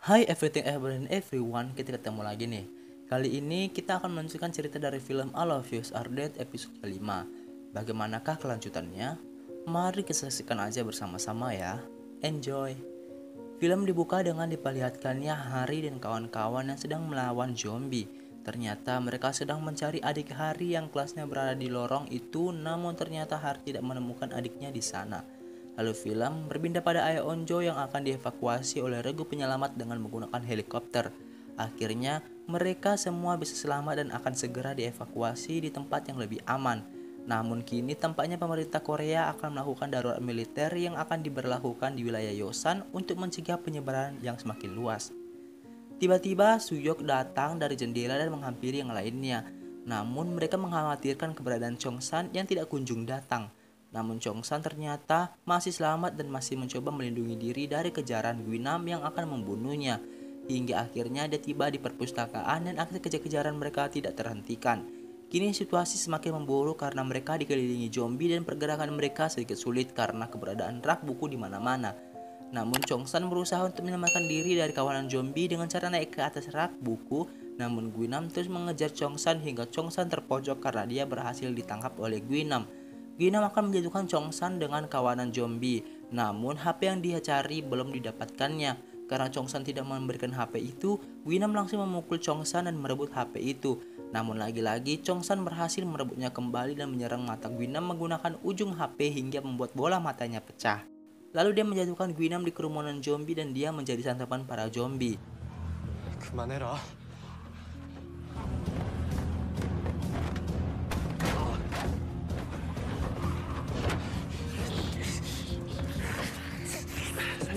Hai everything everyone everyone, kita ketemu lagi nih. Kali ini kita akan melanjutkan cerita dari film All of Us Are Dead episode kelima. Bagaimanakah kelanjutannya? Mari kita saksikan aja bersama-sama ya. Enjoy. Film dibuka dengan diperlihatkannya Hari dan kawan-kawan yang sedang melawan zombie. Ternyata mereka sedang mencari adik Hari yang kelasnya berada di lorong itu, namun ternyata Hari tidak menemukan adiknya di sana. Lalu film berpindah pada ayah Onjo yang akan dievakuasi oleh regu penyelamat dengan menggunakan helikopter. Akhirnya mereka semua bisa selamat dan akan segera dievakuasi di tempat yang lebih aman. Namun kini tampaknya pemerintah Korea akan melakukan darurat militer yang akan diberlakukan di wilayah Yosan untuk mencegah penyebaran yang semakin luas. Tiba-tiba Suyok datang dari jendela dan menghampiri yang lainnya. Namun mereka mengkhawatirkan keberadaan Chongsan yang tidak kunjung datang. Namun Chongsan ternyata masih selamat dan masih mencoba melindungi diri dari kejaran Guinam yang akan membunuhnya. Hingga akhirnya dia tiba di perpustakaan dan aksi kejar-kejaran mereka tidak terhentikan. Kini situasi semakin memburuk karena mereka dikelilingi zombie dan pergerakan mereka sedikit sulit karena keberadaan rak buku di mana-mana. Namun Chongsan berusaha untuk menyelamatkan diri dari kawanan zombie dengan cara naik ke atas rak buku. Namun Guinam terus mengejar Chongsan hingga Chongsan terpojok karena dia berhasil ditangkap oleh Guinam. Guinam akan menjatuhkan Chongsan dengan kawanan zombie. Namun HP yang dia cari belum didapatkannya. Karena Chongsan tidak memberikan HP itu, Guinam langsung memukul Chongsan dan merebut HP itu. Namun lagi-lagi Chongsan berhasil merebutnya kembali dan menyerang mata Guinam menggunakan ujung HP hingga membuat bola matanya pecah. Lalu dia menjatuhkan Guinam di kerumunan zombie dan dia menjadi santapan para zombie. 그만해라.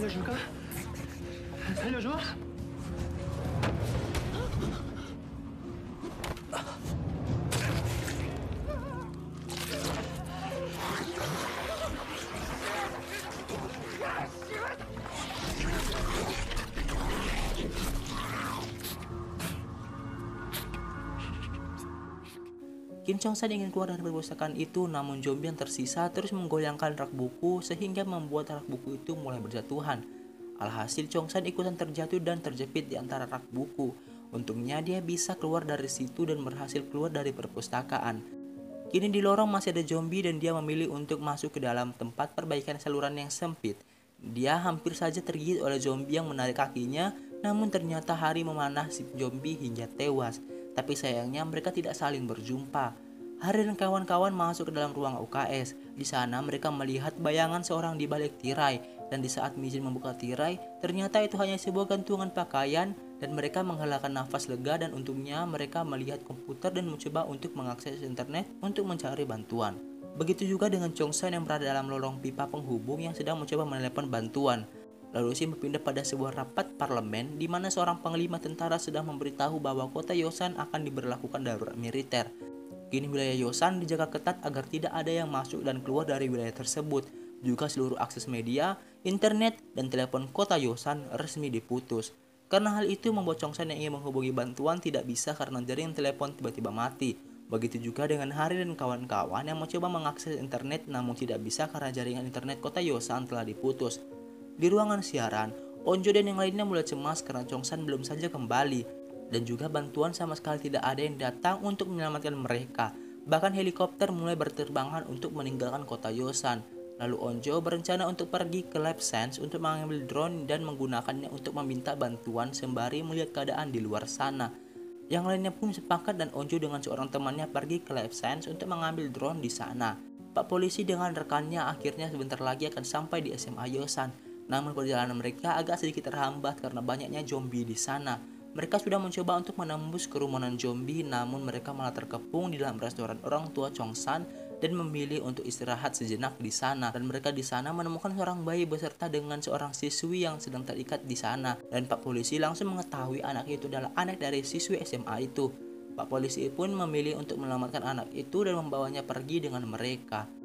살려줄까? 살려줘? Kim Chong-san ingin keluar dari perpustakaan itu, namun zombie yang tersisa terus menggoyangkan rak buku sehingga membuat rak buku itu mulai berjatuhan. Alhasil Chong-san ikutan terjatuh dan terjepit di antara rak buku. Untungnya dia bisa keluar dari situ dan berhasil keluar dari perpustakaan. Kini di lorong masih ada zombie dan dia memilih untuk masuk ke dalam tempat perbaikan saluran yang sempit. Dia hampir saja tergigit oleh zombie yang menarik kakinya, namun ternyata Hari memanah si zombie hingga tewas. Tapi sayangnya mereka tidak saling berjumpa. Hari dan kawan-kawan masuk ke dalam ruang UKS. Di sana mereka melihat bayangan seorang di balik tirai. Dan di saat Mijin membuka tirai, ternyata itu hanya sebuah gantungan pakaian. Dan mereka menghalakan nafas lega dan untungnya mereka melihat komputer dan mencoba untuk mengakses internet untuk mencari bantuan. Begitu juga dengan Chongsan yang berada dalam lorong pipa penghubung yang sedang mencoba menelepon bantuan. Lalu Shin berpindah pada sebuah rapat parlemen di mana seorang panglima tentara sedang memberitahu bahwa kota Yosan akan diberlakukan darurat militer. Kini wilayah Yosan dijaga ketat agar tidak ada yang masuk dan keluar dari wilayah tersebut. Juga seluruh akses media, internet, dan telepon kota Yosan resmi diputus. Karena hal itu membuat Chongsan yang ingin menghubungi bantuan tidak bisa karena jaringan telepon tiba-tiba mati. Begitu juga dengan Hari dan kawan-kawan yang mencoba mengakses internet namun tidak bisa karena jaringan internet kota Yosan telah diputus. Di ruangan siaran, Onjo dan yang lainnya mulai cemas karena Chongsan belum saja kembali. Dan juga bantuan sama sekali tidak ada yang datang untuk menyelamatkan mereka. Bahkan helikopter mulai berterbangan untuk meninggalkan kota Yosan. Lalu Onjo berencana untuk pergi ke Lab Sense untuk mengambil drone dan menggunakannya untuk meminta bantuan sembari melihat keadaan di luar sana. Yang lainnya pun sepakat dan Onjo dengan seorang temannya pergi ke Lab Sense untuk mengambil drone di sana. Pak polisi dengan rekannya akhirnya sebentar lagi akan sampai di SMA Yosan. Namun perjalanan mereka agak sedikit terhambat karena banyaknya zombie di sana. Mereka sudah mencoba untuk menembus kerumunan zombie, namun mereka malah terkepung di dalam restoran orang tua Chongsan dan memilih untuk istirahat sejenak di sana. Dan mereka di sana menemukan seorang bayi beserta dengan seorang siswi yang sedang terikat di sana. Dan Pak polisi langsung mengetahui anak itu adalah anak dari siswi SMA itu. Pak polisi pun memilih untuk menyelamatkan anak itu dan membawanya pergi dengan mereka.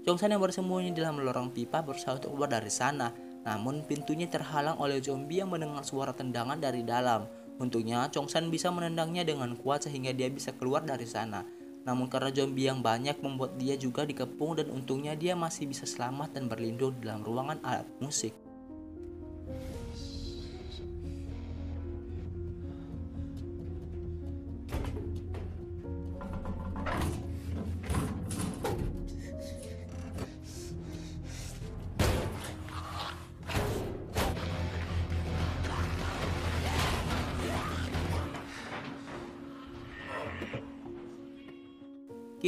Chongsan yang bersembunyi di dalam lorong pipa berusaha untuk keluar dari sana. Namun pintunya terhalang oleh zombie yang mendengar suara tendangan dari dalam. Untungnya Chongsan bisa menendangnya dengan kuat sehingga dia bisa keluar dari sana. Namun karena zombie yang banyak membuat dia juga dikepung dan untungnya dia masih bisa selamat dan berlindung di dalam ruangan alat musik.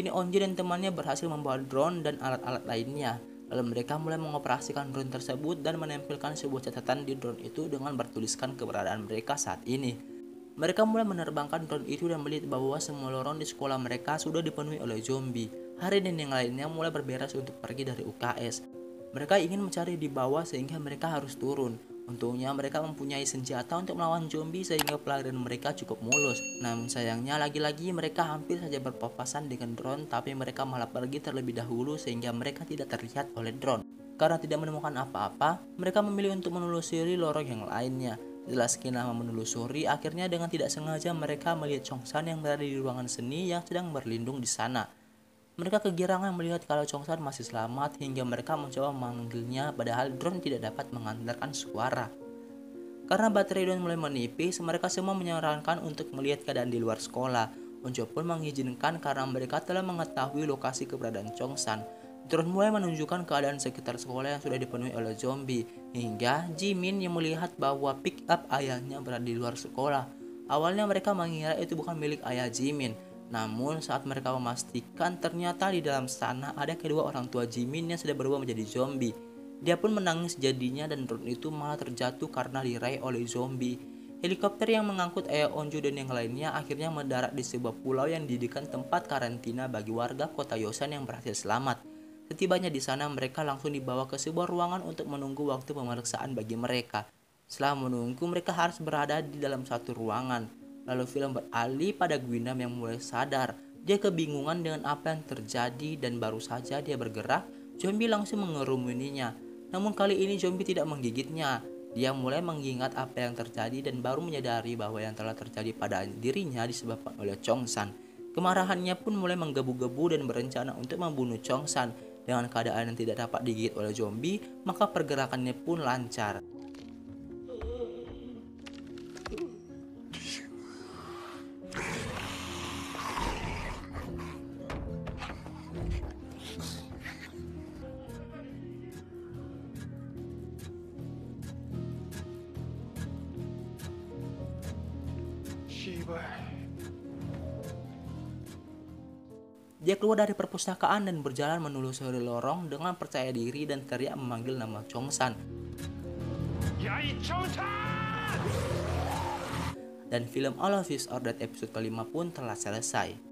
Kini Onji dan temannya berhasil membawa drone dan alat-alat lainnya. Lalu mereka mulai mengoperasikan drone tersebut dan menempelkan sebuah catatan di drone itu dengan bertuliskan keberadaan mereka saat ini. Mereka mulai menerbangkan drone itu dan melihat bahwa semua lorong di sekolah mereka sudah dipenuhi oleh zombie. Harry dan yang lainnya mulai berberes untuk pergi dari UKS. Mereka ingin mencari di bawah sehingga mereka harus turun. Untungnya mereka mempunyai senjata untuk melawan zombie sehingga pelarian mereka cukup mulus. Namun sayangnya lagi-lagi mereka hampir saja berpapasan dengan drone, tapi mereka malah pergi terlebih dahulu sehingga mereka tidak terlihat oleh drone. Karena tidak menemukan apa-apa, mereka memilih untuk menelusuri lorong yang lainnya. Setelah sekian lama menelusuri, akhirnya dengan tidak sengaja mereka melihat Chongsan yang berada di ruangan seni yang sedang berlindung di sana. Mereka kegirangan melihat kalau Chongsan masih selamat hingga mereka mencoba memanggilnya padahal drone tidak dapat mengantarkan suara. Karena baterai drone mulai menipis, mereka semua menyarankan untuk melihat keadaan di luar sekolah. Onjo pun mengizinkan karena mereka telah mengetahui lokasi keberadaan Chongsan. Drone mulai menunjukkan keadaan sekitar sekolah yang sudah dipenuhi oleh zombie, hingga Jimin yang melihat bahwa pick up ayahnya berada di luar sekolah. Awalnya mereka mengira itu bukan milik ayah Jimin. Namun saat mereka memastikan ternyata di dalam sana ada kedua orang tua Jimin yang sudah berubah menjadi zombie. Dia pun menangis jadinya dan drone itu malah terjatuh karena diraih oleh zombie. Helikopter yang mengangkut ayah Onju dan yang lainnya akhirnya mendarat di sebuah pulau yang dijadikan tempat karantina bagi warga kota Yosan yang berhasil selamat. Setibanya di sana mereka langsung dibawa ke sebuah ruangan untuk menunggu waktu pemeriksaan bagi mereka. Setelah menunggu mereka harus berada di dalam satu ruangan. Lalu film beralih pada Guinam yang mulai sadar. Dia kebingungan dengan apa yang terjadi dan baru saja dia bergerak, zombie langsung mengerumuninya. Namun kali ini zombie tidak menggigitnya. Dia mulai mengingat apa yang terjadi dan baru menyadari bahwa yang telah terjadi pada dirinya disebabkan oleh Chongsan. Kemarahannya pun mulai menggebu-gebu dan berencana untuk membunuh Chongsan. Dengan keadaan yang tidak dapat digigit oleh zombie, maka pergerakannya pun lancar. Dia keluar dari perpustakaan dan berjalan menelusuri lorong dengan percaya diri dan teriak memanggil nama Chongsan. Dan film All of Us Are Dead episode kelima pun telah selesai.